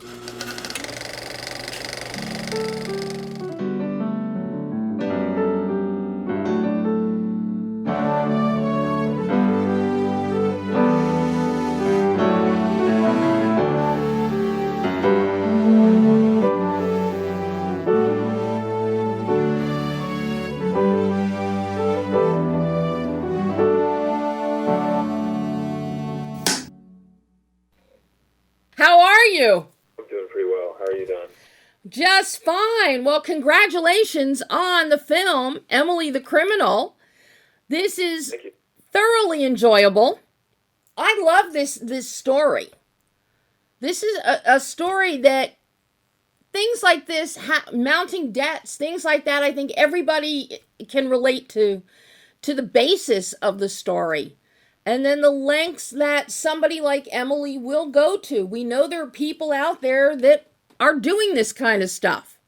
How are you? I'm doing pretty well. How are you doing? Just fine. Well, congratulations on the film, Emily the Criminal. This is Thank you. thoroughly enjoyable. I love this story. This is a story that things like this, mounting debts, things like that, I think everybody can relate to the basis of the story. And then the lengths that somebody like Emily will go to. We know there are people out there that are doing this kind of stuff.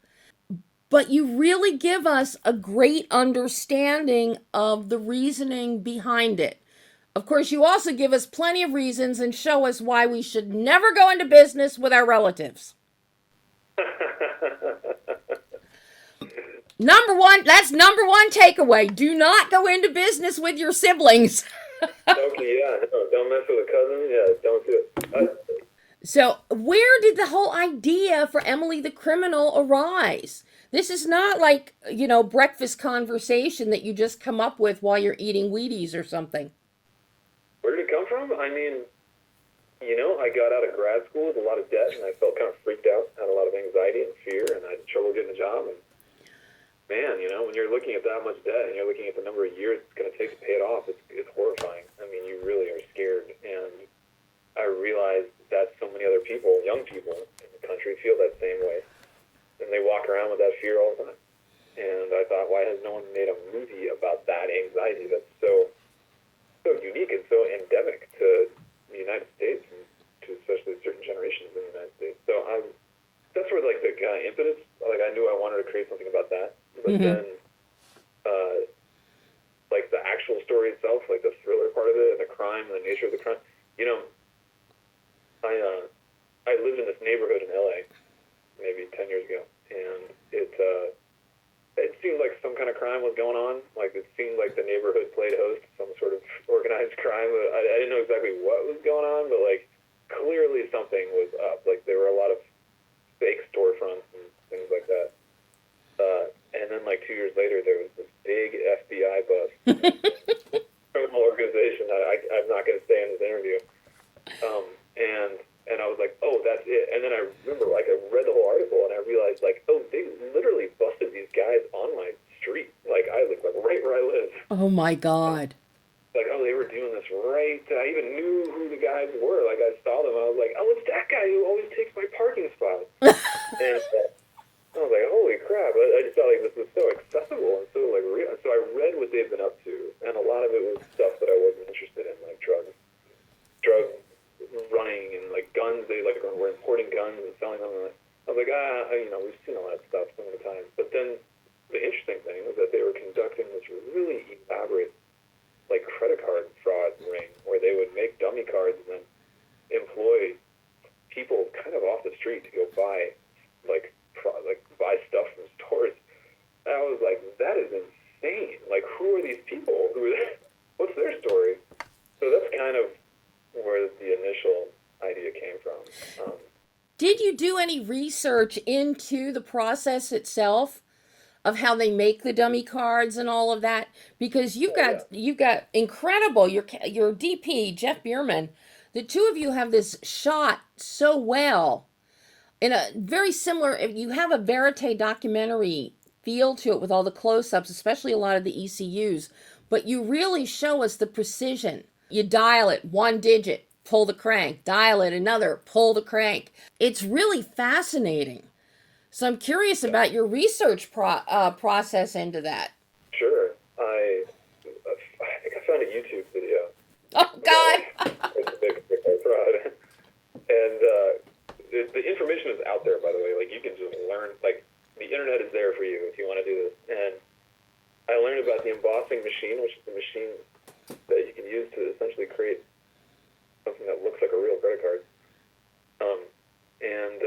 But you really give us a great understanding of the reasoning behind it. Of course, you also give us plenty of reasons and show us why we should never go into business with our relatives. That's number one takeaway. Do not go into business with your siblings. Okay, yeah, no, don't mess with a cousin. Yeah, don't do it. So, where did the whole idea for Emily the Criminal arise? This is not like, breakfast conversation that you just come up with while you're eating Wheaties or something. Where did it come from? I mean, I got out of grad school with a lot of debt, and I felt kind of freaked out, had a lot of anxiety and fear, and I had trouble getting a job. And man, when you're looking at that much debt and you're looking at the number of years it's going to take to pay it off, it's horrifying. I mean, you really are scared. And I realized that so many other people, young people in the country, feel that same way. And they walk around with that fear all the time. And I thought, why has no one made a movie about that anxiety that's so unique and so endemic to the United States and to especially certain generations in the United States? So that's where the kind of impetus, I knew I wanted to create something about that. But then, the actual story itself, the thriller part of it, and the crime, and the nature of the crime. I lived in this neighborhood in LA maybe 10 years ago, and it seemed like some kind of crime was going on. It seemed like the neighborhood played host to some sort of organized crime. I didn't know exactly what was going on, but clearly something was up. There were a lot of fake storefronts and things like that. And then 2 years later, there was this big FBI bust. Criminal organization. I'm not going to say in this interview. And I was like, oh, that's it. And then I remember, I read the whole article, and I realized, oh, they literally busted these guys on my street. I live, right where I live. Oh, my God. Oh, they were doing this right. I even knew who the guys were. I saw them. I was like, oh, it's that guy who always takes my parking spot. And I was like, holy crap. I just felt like this was so accessible and so, real. So I read what they've been up to, and a lot of it was stuff that I wasn't interested in, drug running and, guns. They, were importing guns and selling them. And I was like, we've seen all that stuff so many times. But then the interesting thing was that they were conducting this really elaborate, credit card fraud ring, where they would make dummy cards and then employ people kind of off the street to go buy, buy stuff from stores. And I was like, that is insane. Who are these people? What's their story? So that's kind of where the initial idea came from. Did you do any research into the process itself of how they make the dummy cards and all of that? Because you've got incredible, your DP, Jeff Bierman, the two of you have this shot so well in a very similar, you have a verite documentary feel to it with all the close-ups, especially a lot of the ECUs, but you really show us the precision. You dial it, one digit, pull the crank, dial it, another, pull the crank. It's really fascinating. So I'm curious about your research process into that. Sure. I think I found a YouTube video. Oh, God. It's a big fraud. And the information is out there, by the way. You can just learn, the internet is there for you if you want to do this. And I learned about the embossing machine, which is the machine that you can use to essentially create something that looks like a real credit card. And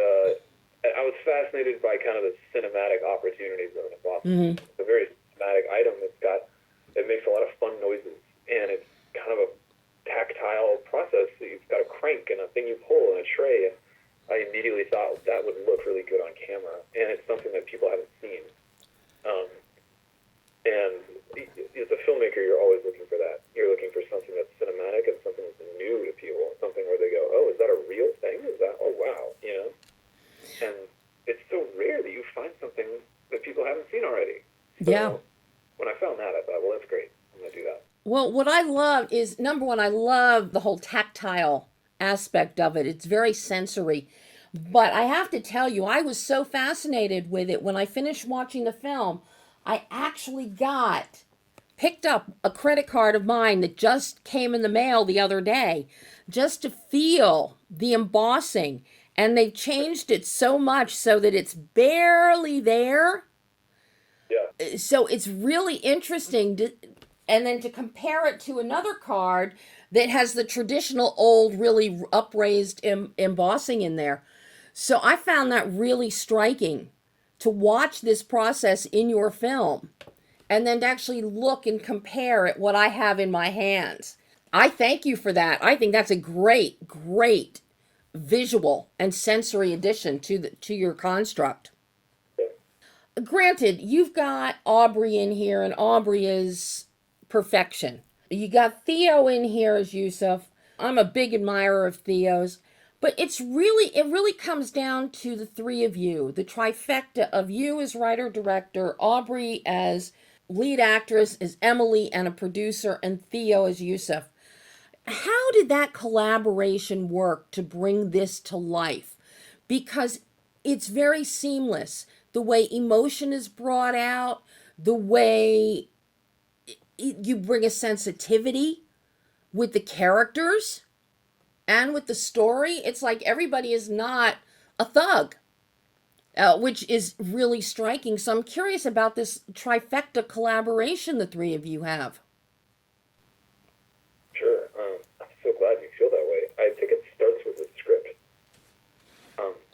I was fascinated by kind of the cinematic opportunities of an embossing. Mm-hmm. It's a very cinematic item. It makes a lot of fun noises, and it's kind of a tactile process. So you've got a crank and a thing you pull and a tray, and I immediately thought that would look really good on camera, and it's something that people haven't seen. And as a filmmaker, you're always looking for that. You're looking for something that's cinematic and something that's new to people, something where they go, oh, is that a real thing? Is that, oh, wow, you know? And it's so rare that you find something that people haven't seen already. So Yeah. when I found that, I thought, well, that's great. I'm going to do that. Well, what I love is, number one, I love the whole tactile aspect of it. It's very sensory. But I have to tell you, I was so fascinated with it when I finished watching the film. I actually picked up a credit card of mine that just came in the mail the other day just to feel the embossing. And they've changed it so much so that it's barely there. Yeah. So it's really interesting and then to compare it to another card that has the traditional old, really upraised embossing in there. So I found that really striking to watch this process in your film and then to actually look and compare at what I have in my hands. I thank you for that. I think that's a great, great visual and sensory addition to your construct. Granted, you've got Aubrey in here, and Aubrey is perfection. You got Theo in here as Youcef. I'm a big admirer of Theo's. But it really comes down to the three of you, the trifecta of you as writer director, Aubrey as lead actress, as Emily and a producer, and Theo as Youcef. How did that collaboration work to bring this to life? Because it's very seamless. The way emotion is brought out, the way you bring a sensitivity with the characters and with the story. It's like everybody is not a thug, which is really striking. So I'm curious about this trifecta collaboration the three of you have. Sure. I'm so glad you feel that way. I think it starts with the script.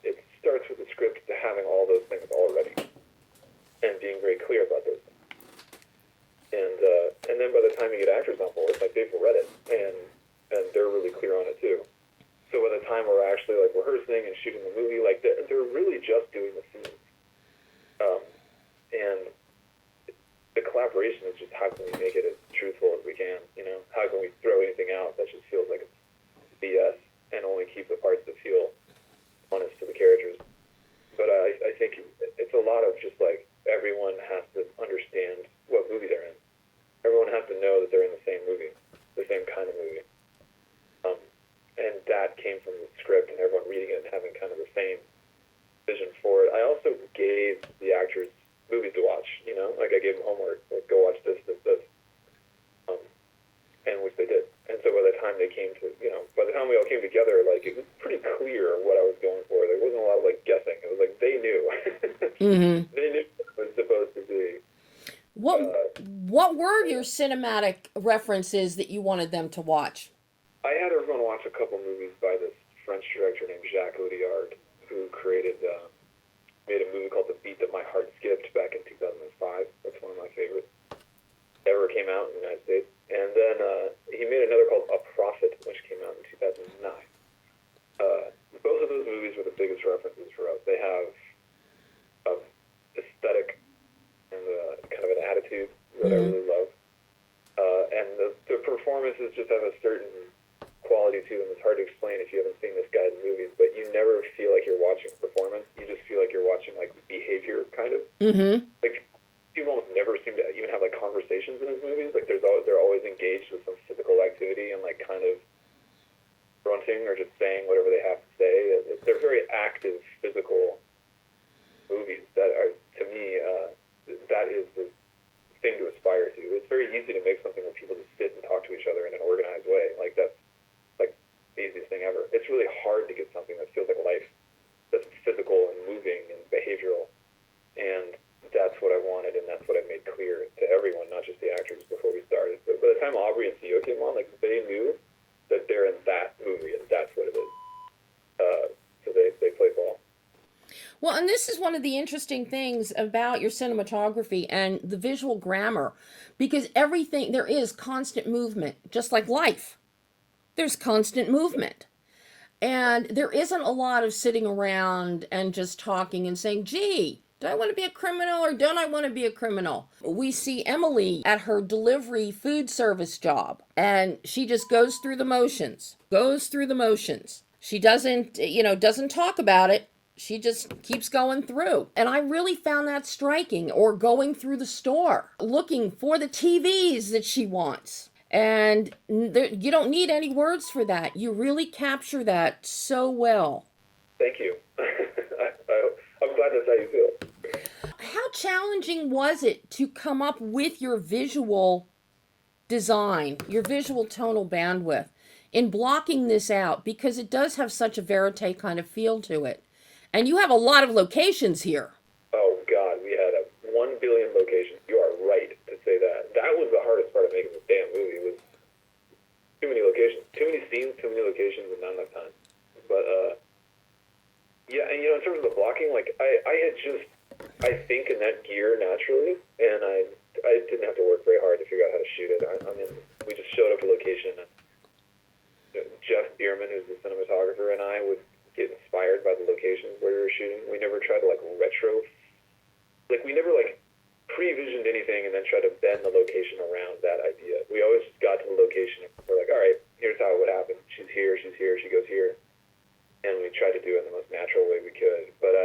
It starts with the script to having all those things already and being very clear about those things. And then by the time you get actors on board, like they've read it and they're really clear on it too. So by the time we're actually like rehearsing and shooting the movie, like they're really just doing the scenes. And the collaboration is just how can we make it as truthful as we can, you know? How can we throw anything out that just feels like it's BS and only keep the parts that feel honest to the characters? But I think it's a lot of just like everyone has to understand what movie they're in. Everyone has to know that they're in the same movie, the same kind of movie. And that came from the script and everyone reading it and having kind of the same vision for it. I also gave the actors movies to watch, you know? Like I gave them homework, like go watch this, and which they did. And so by the time they came to, you know, by the time we all came together, like it was pretty clear what I was going for. There wasn't a lot of like guessing. It was like they knew. Mm-hmm. They knew what it was supposed to be. What were your cinematic references that you wanted them to watch? I had everyone watch a couple movies by this French director named Jacques Audiard, who made a movie called The Beat That My Heart Skipped back in 2005. That's one of my favorites ever came out in the United States. And then he made another called A Prophet, which came out in 2009. Both of those movies were the biggest references for us. They have aesthetic and kind of an attitude that I really love. And the performances just have a certain quality to them. It's hard to explain if you haven't seen this guy's movies, but you never feel like you're watching performance. You just feel like you're watching like behavior, kind of. Mm-hmm. Like people almost never seem to even have like conversations in his movies. Like they're always engaged with some physical activity and like kind of grunting or just saying whatever they have to say. They're very active, physical movies that are, to me, that is the thing to aspire to. It's very easy to make something where people just sit and talk to each other in an organized way. Like that's like the easiest thing ever. It's really hard to get something that feels like life, that's physical and moving and behavioral. And that's what I wanted, and that's what I made clear to everyone, not just the actors, before we started. But by the time Aubrey and Theo came on, like they knew that they're in that movie, and that's what it is. So they play ball. Well, and this is one of the interesting things about your cinematography and the visual grammar, because everything, there is constant movement, just like life. There's constant movement. And there isn't a lot of sitting around and just talking and saying, gee, do I want to be a criminal or don't I want to be a criminal? We see Emily at her delivery food service job, and she just goes through the motions, goes through the motions. She doesn't talk about it. She just keeps going through. And I really found that striking. Or going through the store, looking for the TVs that she wants. And you don't need any words for that. You really capture that so well. Thank you. I'm glad that's how you feel. How challenging was it to come up with your visual design, your visual tonal bandwidth, in blocking this out? Because it does have such a verite kind of feel to it. And you have a lot of locations here. Oh, God, we had 1 billion locations. You are right to say that. That was the hardest part of making this damn movie, was too many locations. Too many scenes, too many locations, and not enough time. But, yeah, and, in terms of the blocking, like, I had just, I think in that gear naturally, and I didn't have to work very hard to figure out how to shoot it. I mean, we just showed up at a location, and Jeff Bierman, who's the cinematographer, and I would get inspired by the locations where we were shooting. We never tried to, we never, pre-visioned anything and then tried to bend the location around that idea. We always just got to the location and we're like, all right, here's how it would happen. She's here, she goes here. And we tried to do it in the most natural way we could. But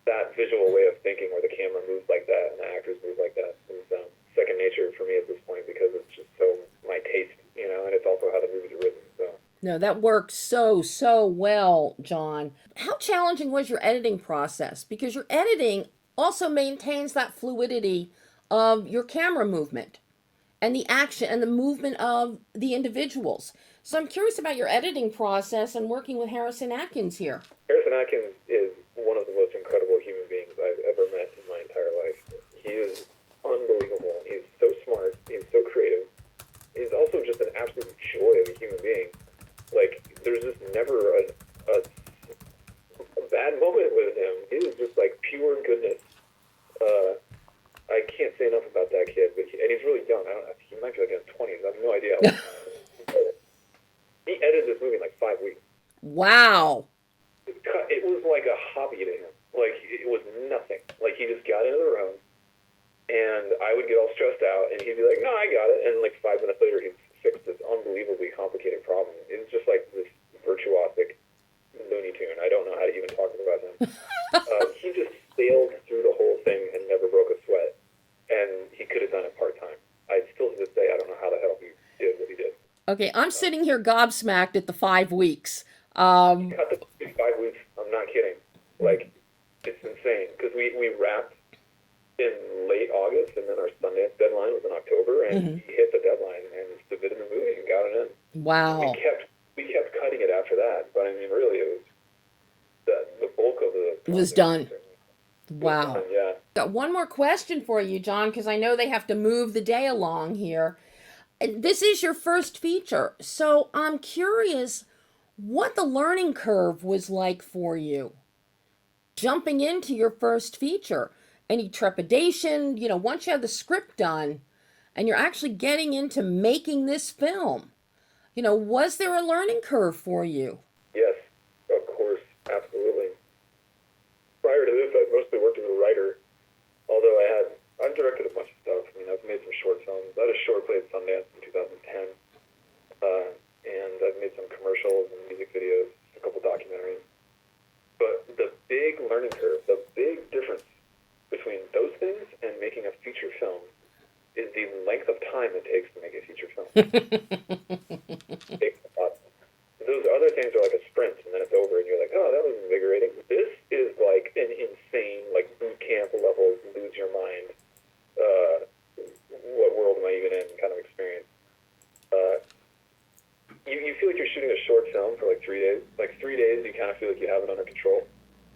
that visual way of thinking where the camera moves like that and the actors move like that is second nature for me at this point, because it's just so my taste, and it's also how the movies are written. So. No, that works so well, John. How challenging was your editing process? Because your editing also maintains that fluidity of your camera movement and the action and the movement of the individuals. So I'm curious about your editing process and working with Harrison Atkins here. Harrison Atkins is one of the most incredible human beings I've ever met in my entire life. He is unbelievable. He's so smart. He's so creative. He's also just an absolute joy of a human being. Like, there's just never a bad moment with him. He is just like pure goodness. I can't say enough about that kid, and he's really young. He might be like in his 20s. I have no idea. He edited this movie in like 5 weeks. Wow. It was like a hobby to him. Like, it was nothing. Like, he just got into the room, and I would get all stressed out, and he'd be like, no, I got it. And like 5 minutes later, he'd fix this unbelievably complicated problem. It's just like this virtuosic Looney Tune. I don't know how to even talk about him. He just sailed through the whole thing and never broke a sweat. And he could have done it part-time. I still to this day, I don't know how the hell he did what he did. Okay, I'm sitting here gobsmacked at the 5 weeks. He cut the 5 weeks. I'm not kidding. Like, it's insane. Because we wrapped in late August, and then our Sundance deadline was in October, and he hit the deadline and submitted the movie and got it in. Wow. We kept cutting it after that, but I mean, really, it was the bulk of it was done. Wow. Done, yeah. Got one more question for you, John, because I know they have to move the day along here. This is your first feature, so I'm curious what the learning curve was like for you. Jumping into your first feature. Any trepidation, once you have the script done and you're actually getting into making this film, was there a learning curve for you? Yes, of course, absolutely. Prior to this, I mostly worked as a writer, although I've directed a bunch of stuff. I mean, I've made some short films. I had a short play at Sundance in 2010, and I've made some commercials and music videos, a couple documentaries. But the big learning curve, the big difference between those things and making a feature film is the length of time it takes to make a feature film. It takes a lot. Those other things are like a sprint, and then it's over, and you're like, oh, that was invigorating. This is like an insane, like boot camp level, lose your mind, what world am I even in kind of experience. You feel like you're shooting a short film for like 3 days. Like 3 days, you kind of feel like you have it under control.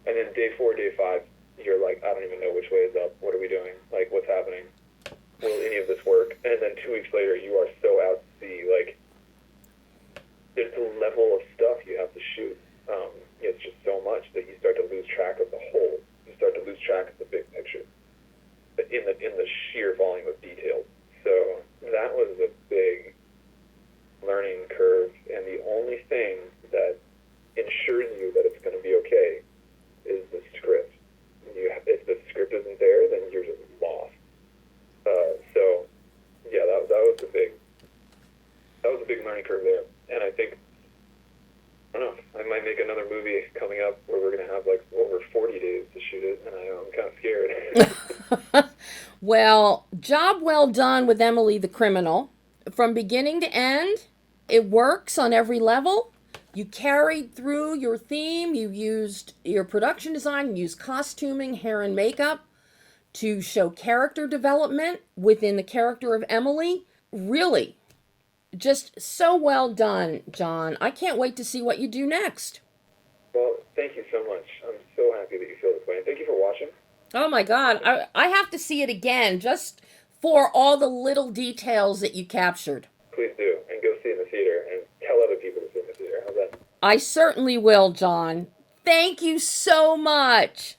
And then day 4, day 5, you're like, I don't even know which way is up. What are we doing? Like, what's happening? Will any of this work? And then 2 weeks later, you are so out to sea. Like, there's a level of stuff you have to shoot. It's just so much that you start to lose track of the whole. Well, job well done with Emily the Criminal. From beginning to end, it works on every level. You carried through your theme. You used your production design, you used costuming, hair, and makeup to show character development within the character of Emily. Really, just so well done, John. I can't wait to see what you do next. Well, thank you so much. I'm so happy that you feel this way. And thank you for watching. Oh my God, I have to see it again just for all the little details that you captured. Please do. And go see it in the theater and tell other people to see it in the theater. How's that? I certainly will, John. Thank you so much.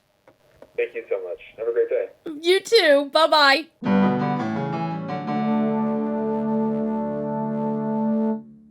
Thank you so much. Have a great day. You too. Bye bye.